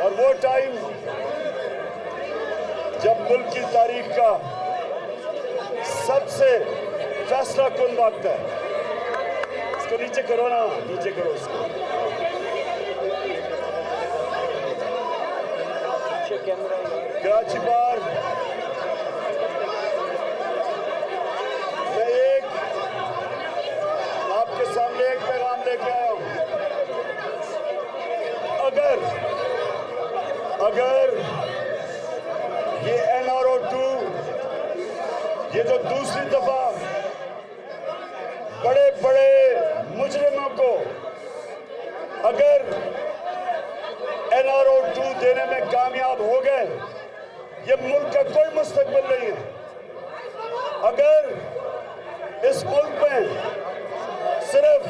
और वो टाइम जब मुल्क की तारीख का सबसे फैसला कुन वक्त है। इसको नीचे करो ना, नीचे करो इसको। कराची बार मैं आपके सामने एक पैगाम लेके आया हूं। अगर ये NRO2 ये जो दूसरी दफा बड़े बड़े मुजरिमों को अगर NRO2 देने में कामयाब हो गए, ये मुल्क का कोई मुस्तकबिल नहीं है। अगर इस मुल्क में सिर्फ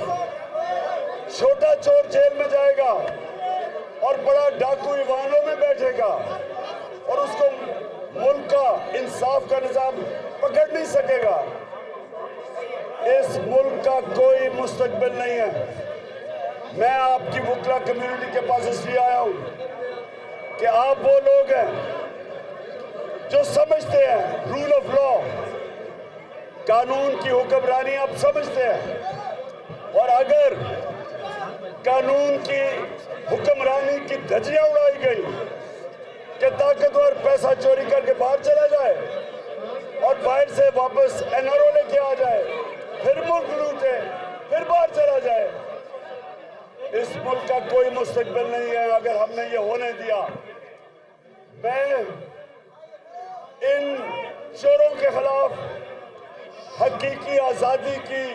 छोटा चोर जेल में जाएगा और बड़ा डाकू ईवानों में बैठेगा और उसको मुल्क का इंसाफ का निजाम पकड़ नहीं सकेगा, इस मुल्क का कोई मुस्तकबिल नहीं है। मैं आपकी वकला कम्युनिटी के पास इसलिए आया हूं कि आप वो लोग हैं जो समझते हैं रूल ऑफ लॉ, कानून की हुक्मरानी आप समझते हैं। और अगर कानून की हुक्मरानी की धज्जियां उड़ाई गई कि ताकतवर पैसा चोरी करके बाहर चला जाए और बाहर से वापस NRO लेके आ जाए, फिर मुल्क लूटे, फिर बाहर चला जाए, इस मुल्क का कोई मुस्तकबिल नहीं है अगर हमने ये होने दिया। मैं इन चोरों के खिलाफ हकीकी आजादी की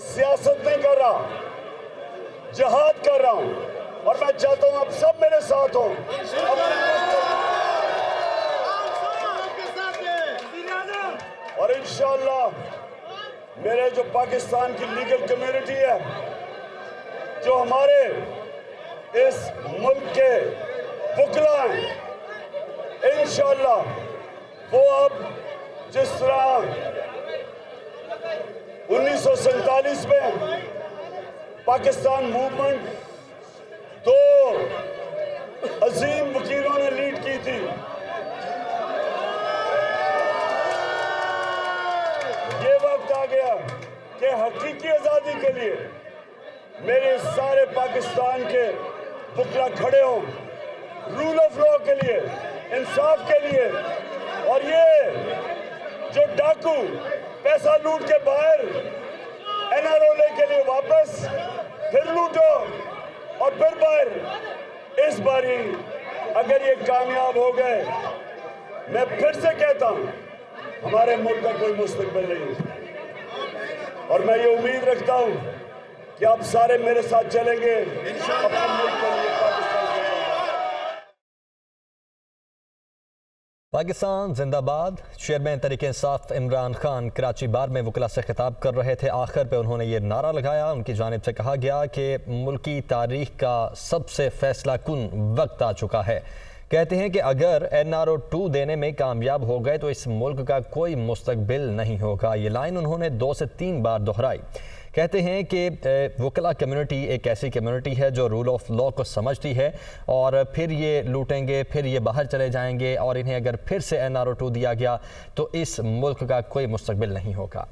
सियासत नहीं कर रहा, जिहाद कर रहा हूं। और मैं चाहता हूं आप सब मेरे साथ हो। और इंशाअल्लाह मेरे जो पाकिस्तान की लीगल कम्युनिटी है, जो हमारे इस मुल्क के वकला हैं, इंशाअल्लाह वो अब जिस तरह 1947 में पाकिस्तान मूवमेंट 2 अजीम वकीलों ने लीड की थी, ये वक्त आ गया कि हकीकी आजादी के लिए मेरे सारे पाकिस्तान के वकला खड़े हों, रूल ऑफ लॉ के लिए, इंसाफ के लिए। और ये जो डाकू पैसा लूट के बाहर NRO के लिए वापस फिर लूटो और फिर बाहर, इस बारी अगर ये कामयाब हो गए, मैं फिर से कहता हूं हमारे मुल्क का कोई मुस्तकबिल नहीं है। और मैं ये उम्मीद रखता हूं कि आप सारे मेरे साथ चलेंगे अपने मुल्क के लिए, पाकिस्तान जिंदाबाद। चेयरमैन तहरीक इंसाफ इमरान खान कराची बार में वकला से खिताब कर रहे थे। आखिर पे उन्होंने ये नारा लगाया, उनकी जानिब से कहा गया कि मुल्की तारीख का सबसे फैसला कुन वक्त आ चुका है। कहते हैं कि अगर NRO2 देने में कामयाब हो गए तो इस मुल्क का कोई मुस्तकबिल नहीं होगा। ये लाइन उन्होंने 2 से 3 बार दोहराई। कहते हैं कि वकला कम्युनिटी एक ऐसी कम्युनिटी है जो रूल ऑफ लॉ को समझती है और फिर ये लूटेंगे, फिर ये बाहर चले जाएंगे और इन्हें अगर फिर से NRO2 दिया गया तो इस मुल्क का कोई मुस्तकबिल नहीं होगा।